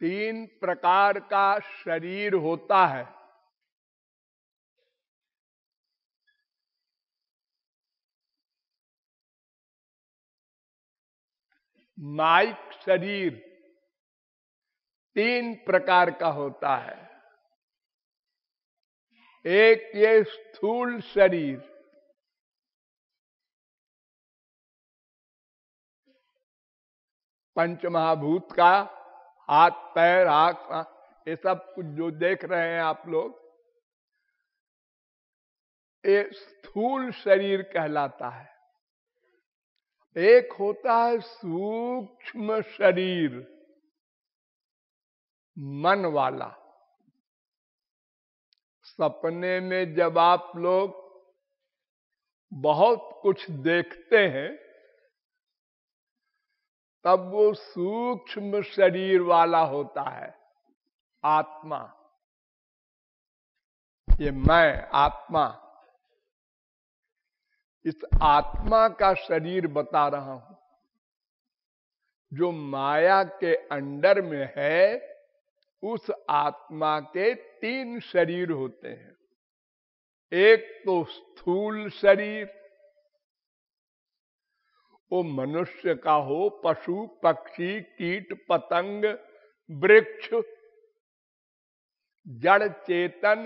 तीन प्रकार का शरीर होता है। माइक शरीर तीन प्रकार का होता है। एक ये स्थूल शरीर, पंचमहाभूत का, हाथ पैर आंख ये सब कुछ जो देख रहे हैं आप लोग, ये स्थूल शरीर कहलाता है। एक होता है सूक्ष्म शरीर, मन वाला। सपने में जब आप लोग बहुत कुछ देखते हैं तब वो सूक्ष्म शरीर वाला होता है, आत्मा। ये मैं आत्मा, इस आत्मा का शरीर बता रहा हूं जो माया के अंडर में है। उस आत्मा के तीन शरीर होते हैं। एक तो स्थूल शरीर, वो मनुष्य का हो, पशु पक्षी कीट पतंग वृक्ष जड़ चेतन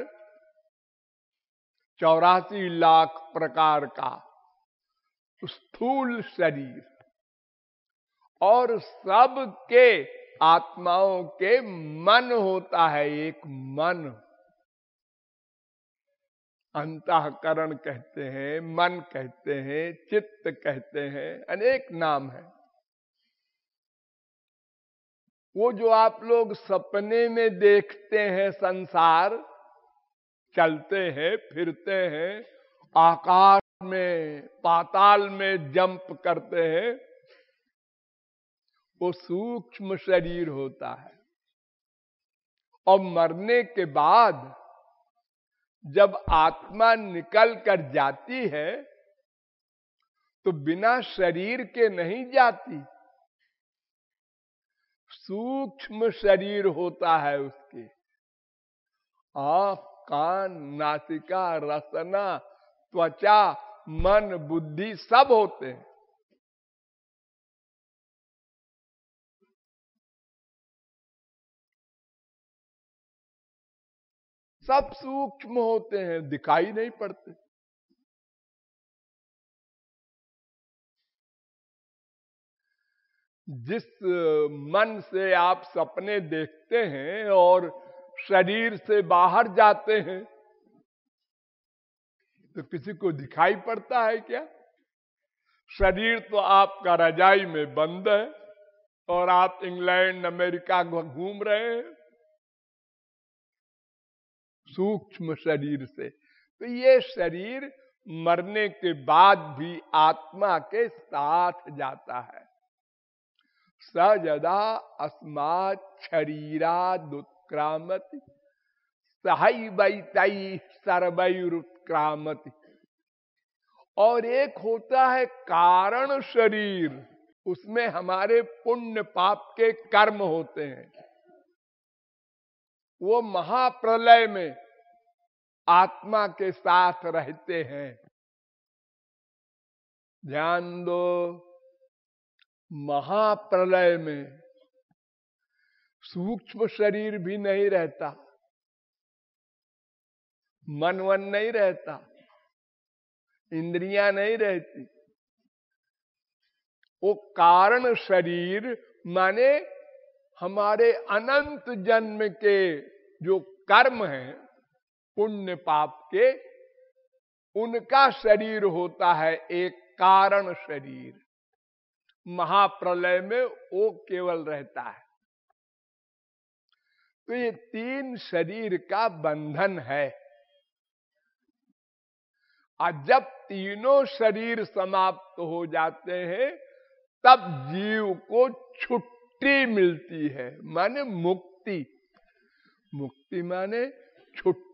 84 लाख प्रकार का स्थूल शरीर। और सबके आत्माओं के मन होता है, एक मन। अंतःकरण कहते हैं, मन कहते हैं, चित्त कहते हैं, अनेक नाम है। वो जो आप लोग सपने में देखते हैं, संसार चलते हैं फिरते हैं, आकाश में पाताल में जंप करते हैं, वो सूक्ष्म शरीर होता है। और मरने के बाद जब आत्मा निकल कर जाती है तो बिना शरीर के नहीं जाती, सूक्ष्म शरीर होता है उसके। आंख कान नासिका रसना त्वचा मन बुद्धि सब होते हैं। सब सूक्ष्म होते हैं, दिखाई नहीं पड़ते। जिस मन से आप सपने देखते हैं और शरीर से बाहर जाते हैं तो किसी को दिखाई पड़ता है क्या? शरीर तो आपका रजाई में बंद है और आप इंग्लैंड अमेरिका घूम रहे हैं सूक्ष्म शरीर से। तो ये शरीर मरने के बाद भी आत्मा के साथ जाता है। सजदा अस्मात् शरीराद् उत्क्रामति सहैवैतैः सर्वैरुत्क्रामति। और एक होता है कारण शरीर, उसमें हमारे पुण्य पाप के कर्म होते हैं। वो महाप्रलय में आत्मा के साथ रहते हैं। ध्यान दो, महाप्रलय में सूक्ष्म शरीर भी नहीं रहता, मन वन नहीं रहता, इंद्रियां नहीं रहती। वो कारण शरीर माने हमारे अनंत जन्म के जो कर्म हैं पुण्य पाप के, उनका शरीर होता है एक कारण शरीर। महाप्रलय में वो केवल रहता है। तो ये तीन शरीर का बंधन है। और जब तीनों शरीर समाप्त हो जाते हैं तब जीव को छुट्टी मिलती है, माने मुक्ति। मुक्ति माने छुट्टी।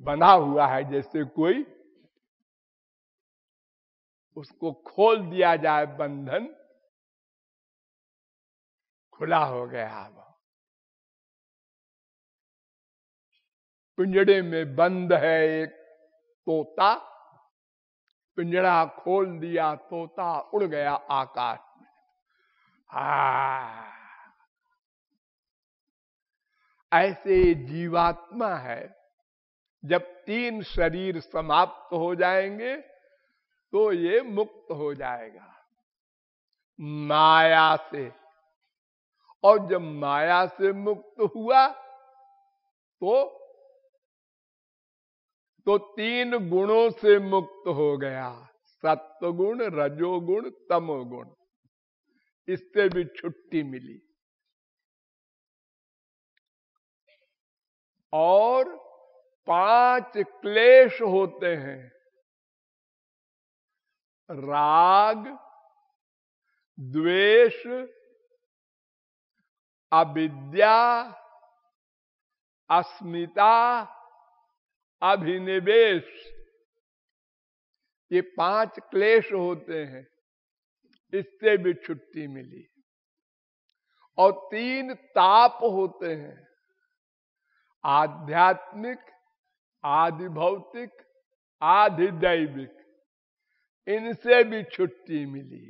बंधा हुआ है जैसे कोई, उसको खोल दिया जाए बंधन, खुला हो गया। अब पिंजड़े में बंद है एक तोता, पिंजड़ा खोल दिया, तोता उड़ गया आकाश में। ऐसे जीवात्मा है, जब 3 शरीर समाप्त हो जाएंगे तो ये मुक्त हो जाएगा माया से। और जब माया से मुक्त हुआ तो 3 गुणों से मुक्त हो गया, सत्वगुण, रजोगुण, तमोगुण। इससे भी छुट्टी मिली। और 5 क्लेश होते हैं, राग, द्वेष, अविद्या, अस्मिता, अभिनिवेश। ये 5 क्लेश होते हैं, इससे भी छुट्टी मिली। और 3 ताप होते हैं, आध्यात्मिक, आदि भौतिक, आदि दैविक। इनसे भी छुट्टी मिली।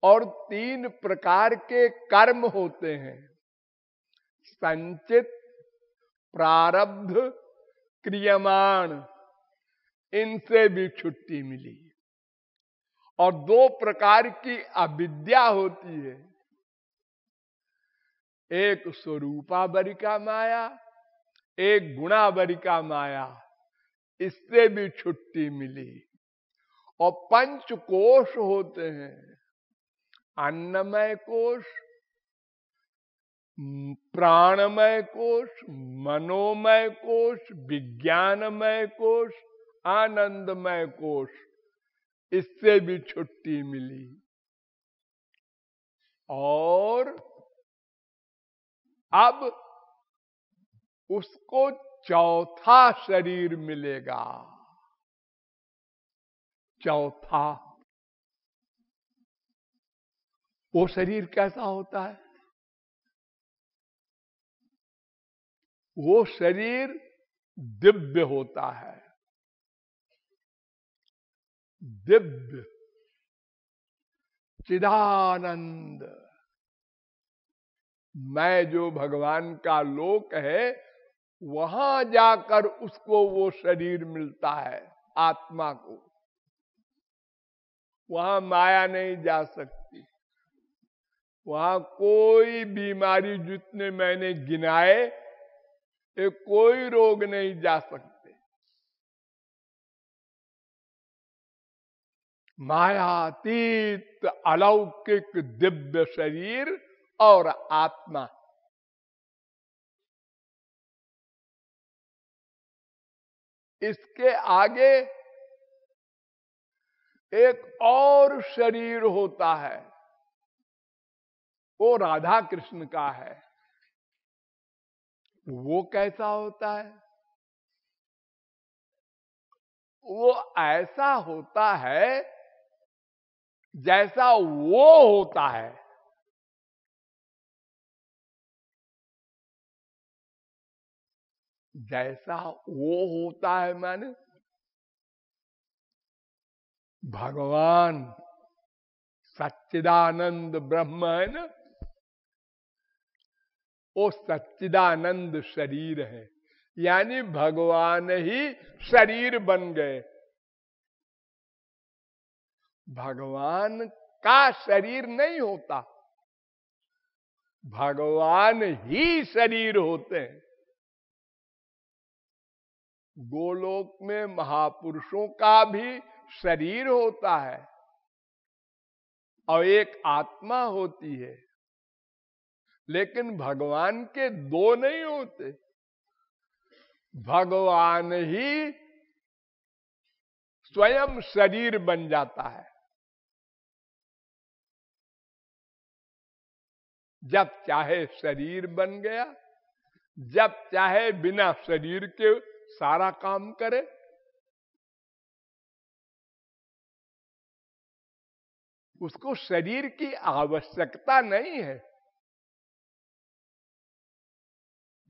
और 3 प्रकार के कर्म होते हैं, संचित, प्रारब्ध, क्रियमाण। इनसे भी छुट्टी मिली। और 2 प्रकार की अविद्या होती है, एक स्वरूपावरिका माया, एक गुणावरिका माया। इससे भी छुट्टी मिली। और 5 कोश होते हैं, अन्नमय कोश, प्राणमय कोश, मनोमय कोश, विज्ञानमय कोश, आनंदमय कोश। इससे भी छुट्टी मिली। और अब उसको चौथा शरीर मिलेगा। चौथा, वो शरीर कैसा होता है? वो शरीर दिव्य होता है। दिव्य, चिदानंद। मैं जो भगवान का लोक है, वहां जाकर उसको वो शरीर मिलता है, आत्मा को। वहां माया नहीं जा सकती। वहां कोई बीमारी, जितने मैंने गिनाए, ये कोई रोग नहीं जा सकते। मायातीत अलौकिक दिव्य शरीर और आत्मा। इसके आगे एक और शरीर होता है, वो राधा कृष्ण का है। वो कैसा होता है? वो ऐसा होता है जैसा वो होता है। जैसा वो होता है माने भगवान सच्चिदानंद ब्रह्म है ना, वो सच्चिदानंद शरीर है। यानी भगवान ही शरीर बन गए। भगवान का शरीर नहीं होता, भगवान ही शरीर होते हैं। गोलोक में महापुरुषों का भी शरीर होता है और एक आत्मा होती है, लेकिन भगवान के 2 नहीं होते। भगवान ही स्वयं शरीर बन जाता है। जब चाहे शरीर बन गया, जब चाहे बिना शरीर के सारा काम करे। उसको शरीर की आवश्यकता नहीं है।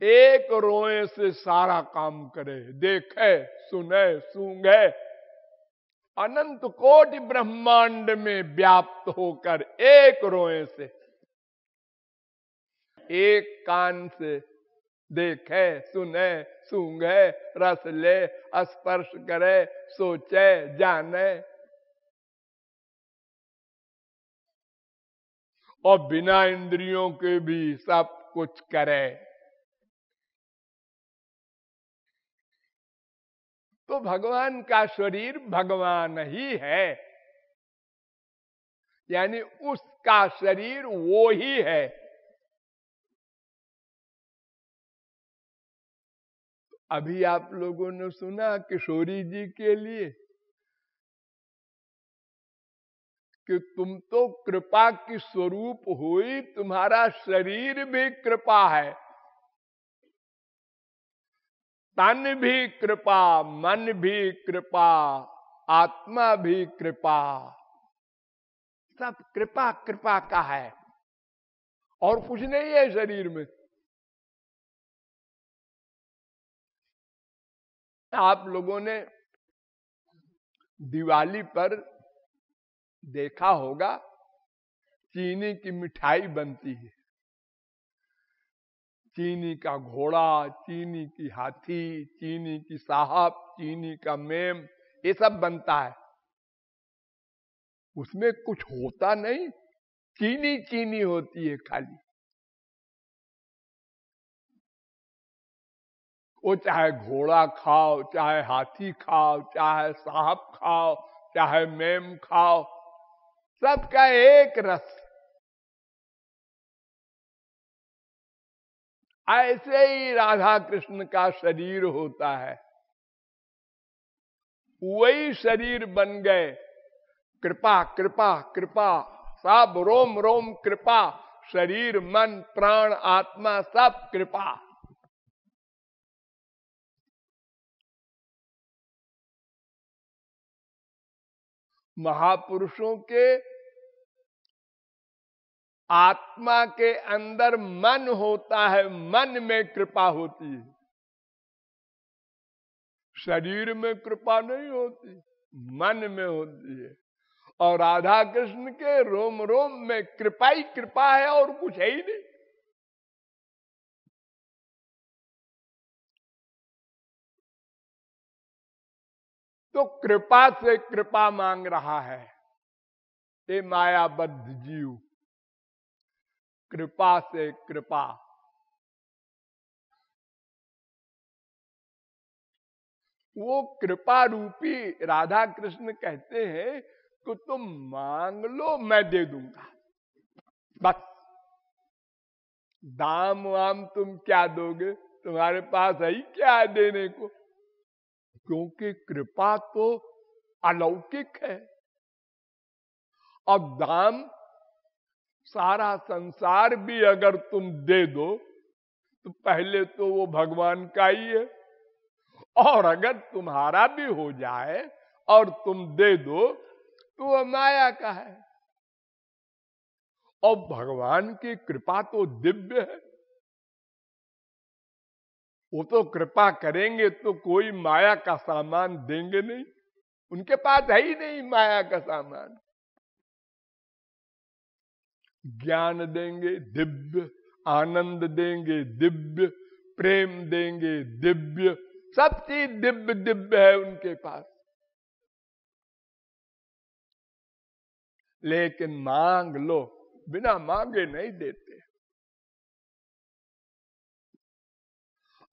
एक रोए से सारा काम करे, देखे, सुने, सूंघे, अनंत कोटि ब्रह्मांड में व्याप्त होकर एक रोए से, एक कान से देखे, सुने, सूंघे, रस ले, स्पर्श करे, सोचे, जाने, और बिना इंद्रियों के भी सब कुछ करे। तो भगवान का शरीर भगवान ही है, यानी उसका शरीर वो ही है। अभी आप लोगों ने सुना किशोरी जी के लिए कि तुम तो कृपा की स्वरूप हुई, तुम्हारा शरीर भी कृपा है, तन भी कृपा, मन भी कृपा, आत्मा भी कृपा, सब कृपा कृपा का है और कुछ नहीं है शरीर में। आप लोगों ने दिवाली पर देखा होगा चीनी की मिठाई बनती है, चीनी का घोड़ा, चीनी की हाथी, चीनी की साहब, चीनी का मेम, ये सब बनता है। उसमें कुछ होता नहीं, चीनी चीनी होती है खाली। वो चाहे घोड़ा खाओ, चाहे हाथी खाओ, चाहे साहब खाओ, चाहे मेम खाओ, सबका एक रस। ऐसे ही राधा कृष्ण का शरीर होता है, वही शरीर बन गए। कृपा कृपा कृपा, सब रोम रोम कृपा, शरीर मन प्राण आत्मा सब कृपा। महापुरुषों के आत्मा के अंदर मन होता है, मन में कृपा होती है, शरीर में कृपा नहीं होती, मन में होती है। और राधा कृष्ण के रोम रोम में कृपा ही कृपा है और कुछ है ही नहीं। तो कृपा से कृपा मांग रहा है ये मायाबद्ध जीव, कृपा से कृपा। वो कृपा रूपी राधा कृष्ण कहते हैं कि तुम मांग लो मैं दे दूंगा, बस दाम वाम तुम क्या दोगे, तुम्हारे पास है ही क्या है देने को, क्योंकि कृपा तो अलौकिक है। अब दाम सारा संसार भी अगर तुम दे दो तो पहले तो वो भगवान का ही है, और अगर तुम्हारा भी हो जाए और तुम दे दो तो वह माया का है। और भगवान की कृपा तो दिव्य है, वो तो कृपा करेंगे तो कोई माया का सामान देंगे नहीं, उनके पास है ही नहीं माया का सामान। ज्ञान देंगे दिव्य, आनंद देंगे दिव्य, प्रेम देंगे दिव्य, सब चीज दिव्य दिव्य है उनके पास। लेकिन मांग लो, बिना मांगे नहीं देते।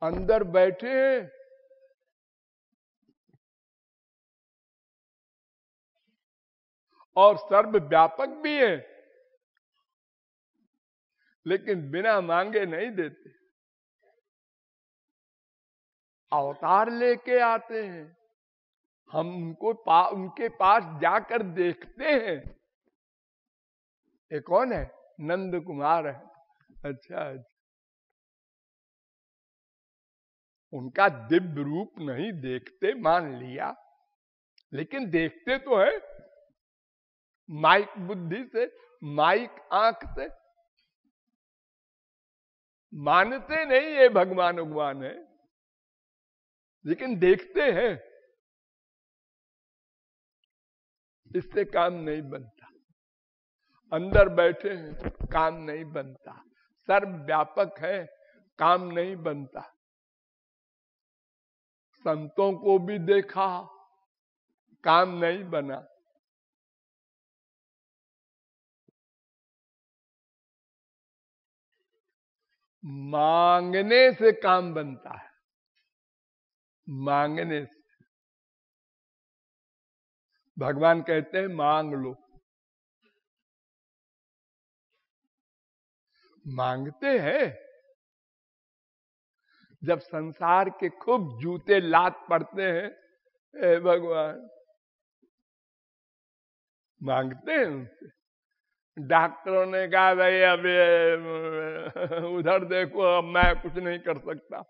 अंदर बैठे और सर्वव्यापक भी है, लेकिन बिना मांगे नहीं देते। अवतार लेके आते हैं, हम उनको उनके पास जाकर देखते हैं। ये कौन है? नंद कुमार है। अच्छा, उनका दिव्य रूप नहीं देखते मान लिया, लेकिन देखते तो है। माइक बुद्धि से, माइक आंख से मानते नहीं ये भगवान है, लेकिन देखते हैं। इससे काम नहीं बनता। अंदर बैठे हैं, काम नहीं बनता। सर्वव्यापक है, काम नहीं बनता। संतों को भी देखा, काम नहीं बना। मांगने से काम बनता है, मांगने से। भगवान कहते हैं मांग लो। मांगते हैं। जब संसार के खूब जूते लात पड़ते हैं, ए भगवान, मांगते हैं उनसे। डॉक्टरों ने कहा भाई अभी उधर देखो, अब मैं कुछ नहीं कर सकता।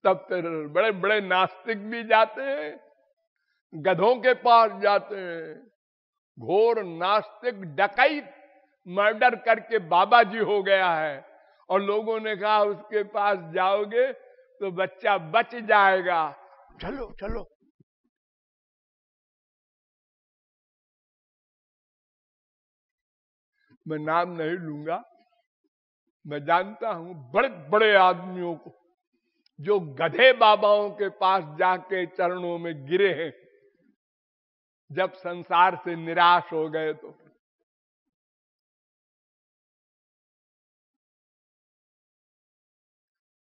तब फिर बड़े बड़े नास्तिक भी जाते हैं, गधों के पास जाते हैं। घोर नास्तिक डकैत मर्डर करके बाबा जी हो गया है, और लोगों ने कहा उसके पास जाओगे तो बच्चा बच जाएगा, चलो चलो। मैं नाम नहीं लूंगा। मैं जानता हूं बड़े बड़े आदमियों को जो गधे बाबाओं के पास जाके चरणों में गिरे हैं, जब संसार से निराश हो गए तो।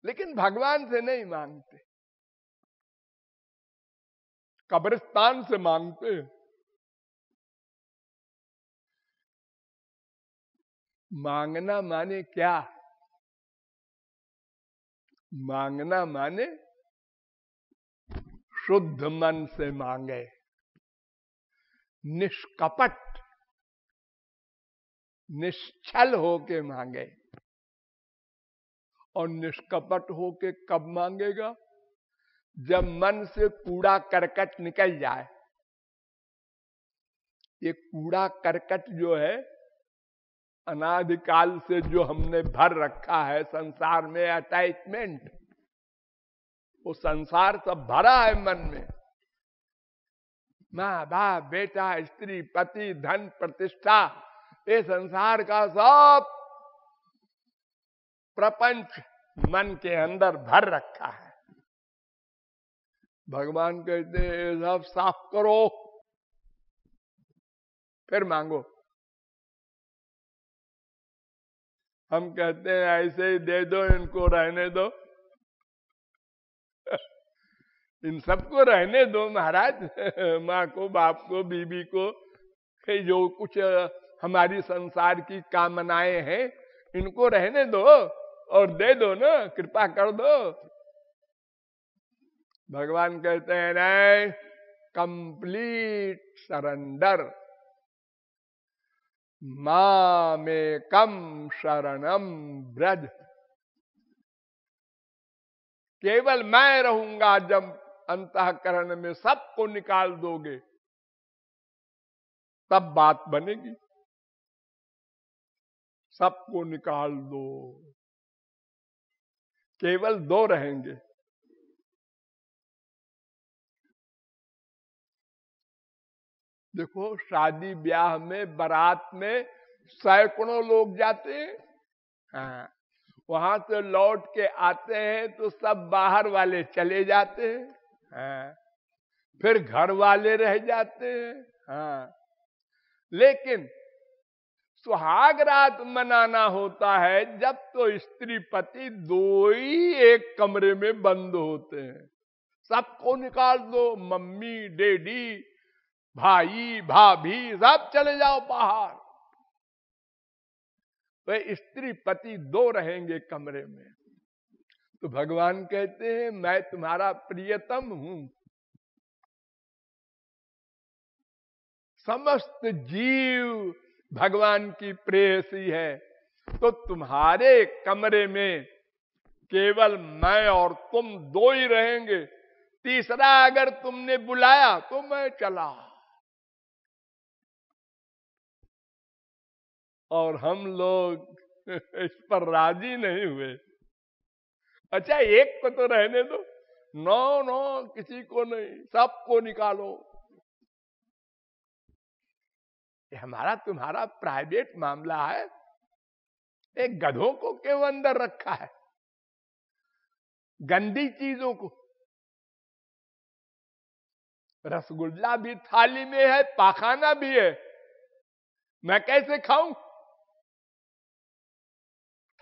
लेकिन भगवान से नहीं मांगते, कब्रिस्तान से मांगते। मांगना माने क्या? मांगना माने शुद्ध मन से मांगे, निष्कपट निश्चल होके मांगे। और निष्कपट होके कब मांगेगा? जब मन से कूड़ा करकट निकल जाए। ये कूड़ा करकट जो है, अनादिकाल से जो हमने भर रखा है संसार में, अटैचमेंट, वो संसार सब भरा है मन में। माँ बाप, बेटा, स्त्री, पति, धन, प्रतिष्ठा, ये संसार का सब प्रपंच मन के अंदर भर रखा है। भगवान कहते हैं सब साफ करो, फिर मांगो। हम कहते हैं ऐसे ही दे दो, इनको रहने दो। इन सबको रहने दो महाराज। माँ को, बाप को, बीबी को, जो कुछ हमारी संसार की कामनाएं हैं, इनको रहने दो और दे दो ना, कृपा कर दो। भगवान कहते हैं नहीं, कंप्लीट सरेंडर। मामेकम शरणम ब्रज। केवल मैं रहूंगा। जब अंतःकरण में सबको निकाल दोगे, तब बात बनेगी। सबको निकाल दो, केवल दो रहेंगे। देखो, शादी ब्याह में, बारात में सैकड़ों लोग जाते हैं। हाँ, वहां से लौट के आते हैं तो सब बाहर वाले चले जाते हैं। हाँ, फिर घर वाले रह जाते हैं। हाँ, लेकिन सुहाग रात मनाना होता है जब तो स्त्री पति दो ही एक कमरे में बंद होते हैं। सबको निकाल दो, मम्मी, डैडी, भाई, भाभी, सब चले जाओ बाहर। वे स्त्री पति दो रहेंगे कमरे में। तो भगवान कहते हैं मैं तुम्हारा प्रियतम हूं। समस्त जीव भगवान की प्रेयसी है। तो तुम्हारे कमरे में केवल मैं और तुम दो ही रहेंगे। तीसरा अगर तुमने बुलाया तो मैं चला। और हम लोग इस पर राजी नहीं हुए। अच्छा, एक को तो रहने दो। नो नो, किसी को नहीं, सबको निकालो। ये हमारा तुम्हारा प्राइवेट मामला है। एक गधों को क्यों अंदर रखा है, गंदी चीजों को। रसगुल्ला भी थाली में है, पाखाना भी है, मैं कैसे खाऊं?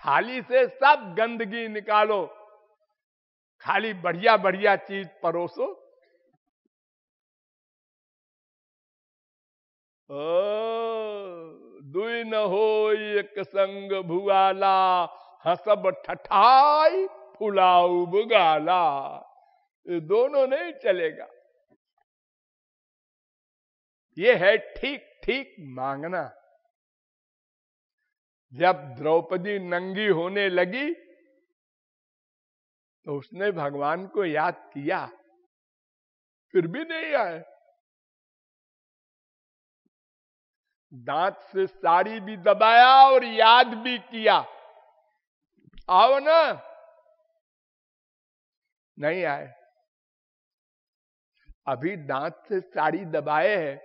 थाली से सब गंदगी निकालो, खाली बढ़िया बढ़िया चीज परोसो। दुई न हो एक संग भुआला, हसब ठठाई फुलाऊ बुगाला। ये दोनों नहीं चलेगा। ये है ठीक ठीक मांगना। जब द्रौपदी नंगी होने लगी तो उसने भगवान को याद किया, फिर भी नहीं आए। दांत से साड़ी भी दबाया और याद भी किया, आओ ना, नहीं आए। अभी दांत से साड़ी दबाए है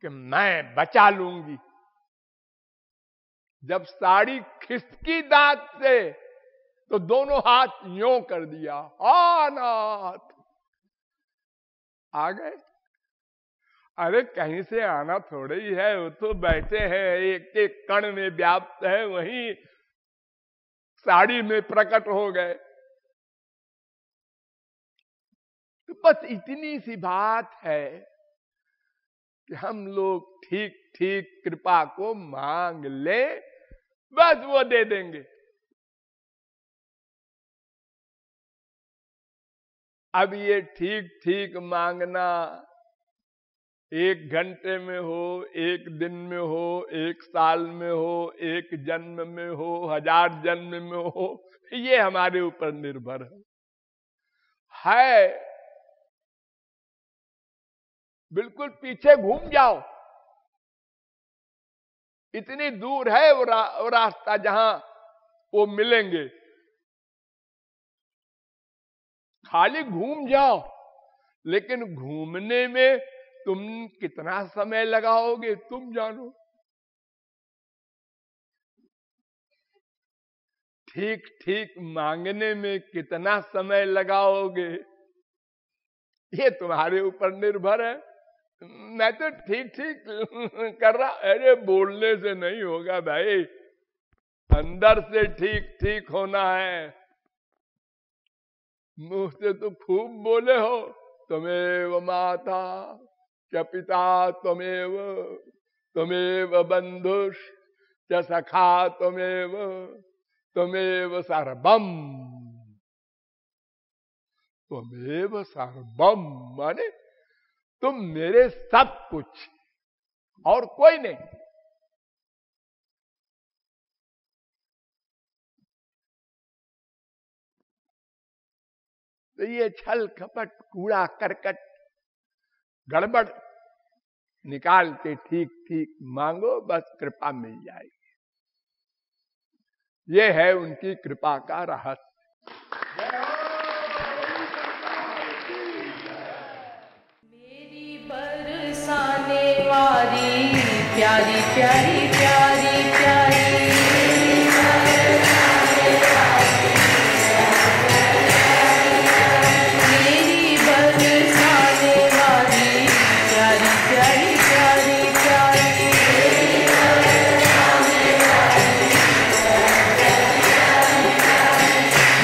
कि मैं बचा लूंगी। जब साड़ी खिसकी दांत से तो दोनों हाथ यूं कर दिया, नाथ आ गए। अरे कहीं से आना थोड़े ही है, वो तो बैठे हैं, एक एक कण में व्याप्त है, वहीं साड़ी में प्रकट हो गए। तो बस इतनी सी बात है कि हम लोग ठीक ठीक कृपा को मांग ले, बस वो दे देंगे। अब ये ठीक ठीक मांगना 1 घंटे में हो, 1 दिन में हो, 1 साल में हो, 1 जन्म में हो, 1000 जन्म में हो, ये हमारे ऊपर निर्भर है। बिल्कुल पीछे घूम जाओ, इतनी दूर है वो रास्ता जहां वो मिलेंगे। खाली घूम जाओ, लेकिन घूमने में तुम कितना समय लगाओगे तुम जानो। ठीक ठीक मांगने में कितना समय लगाओगे ये तुम्हारे ऊपर निर्भर है। मैं तो ठीक ठीक कर रहा, अरे बोलने से नहीं होगा भाई, अंदर से ठीक ठीक होना है। मुंह से तो खूब बोले हो, त्वमेव माता च पिता त्वमेव, त्वमेव बंधुष च सखा त्वमेव, त्वमेव सर्वम। त्वमेव सर्वम माने तुम मेरे सब कुछ, और कोई नहीं। तो ये छल कपट कूड़ा करकट गड़बड़ निकाल के ठीक ठीक मांगो, बस कृपा मिल जाएगी। ये है उनकी कृपा का रहस्य। मेरी बरसाने वाली प्यारी प्यारी प्यारी प्यारी, मेरी बरसाने वाली प्यारी प्यारी प्यारी प्यारी,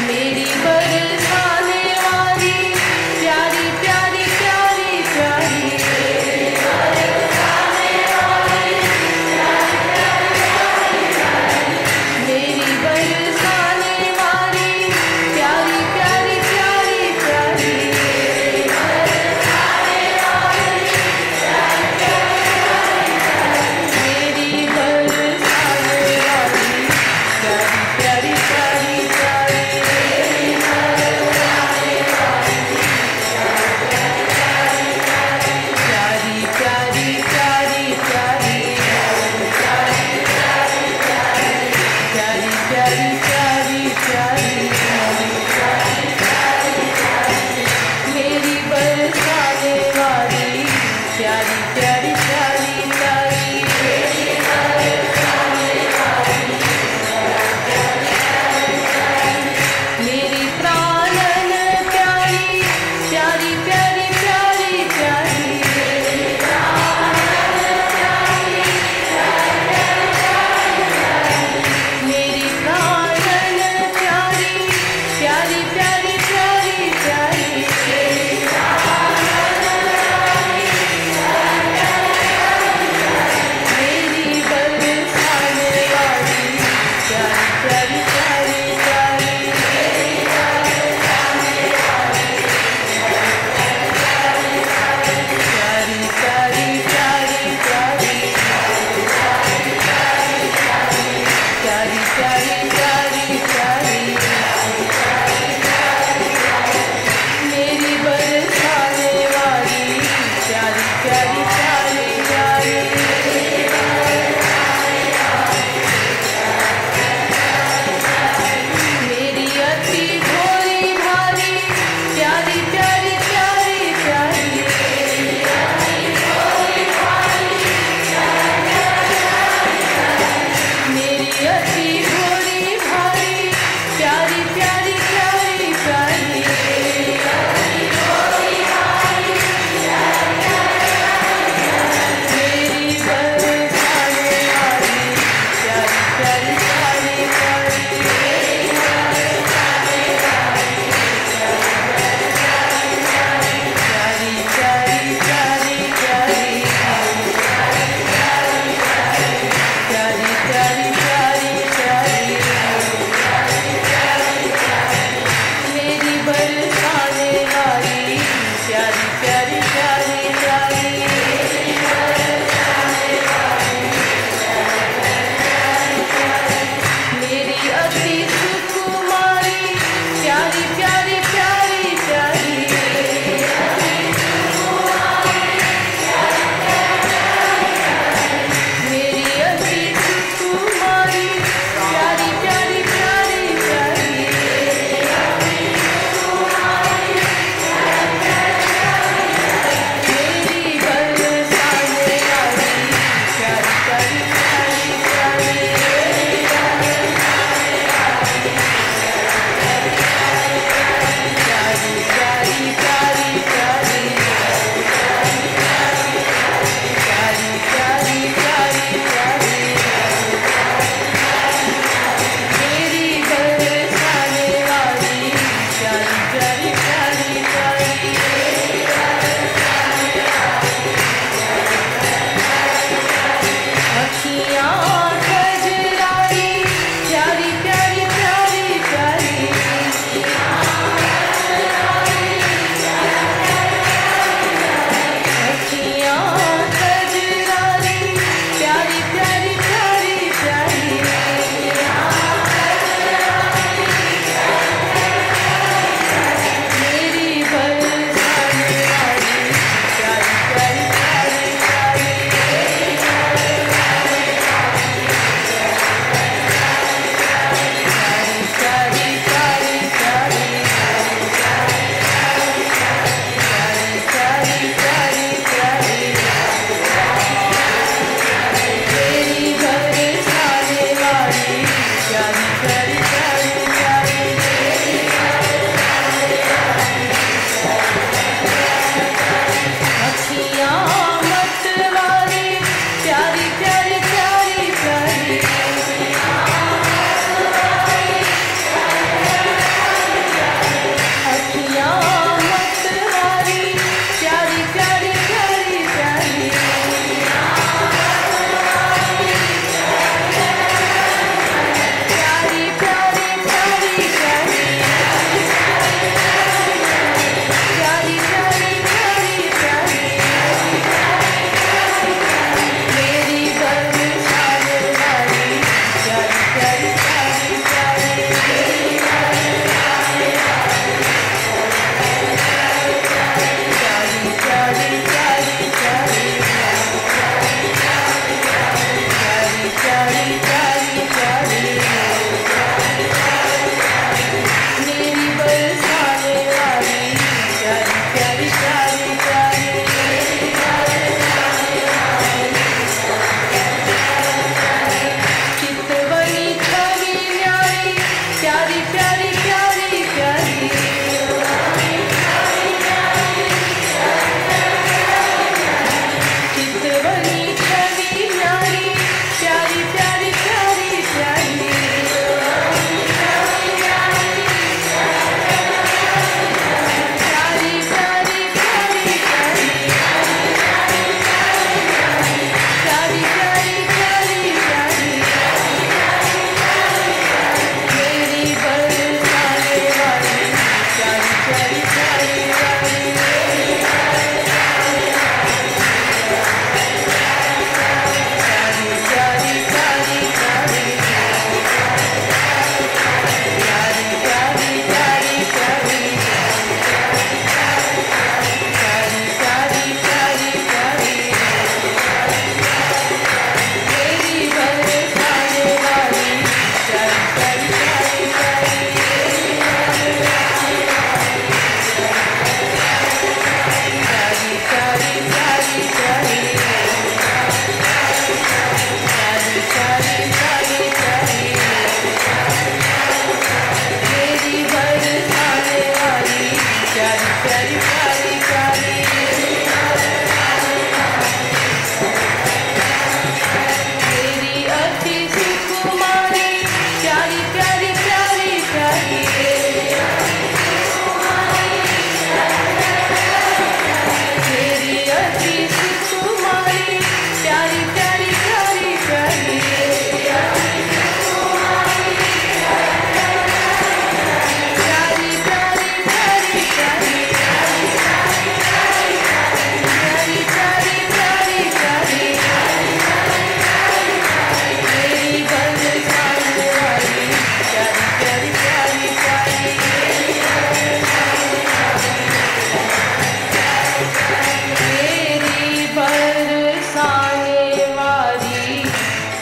मेरी बरसाने वाली प्यारी प्यारी प्यारी प्यारी,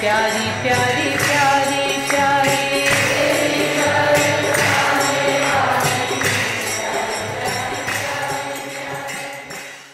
प्यारी प्यारी प्यारी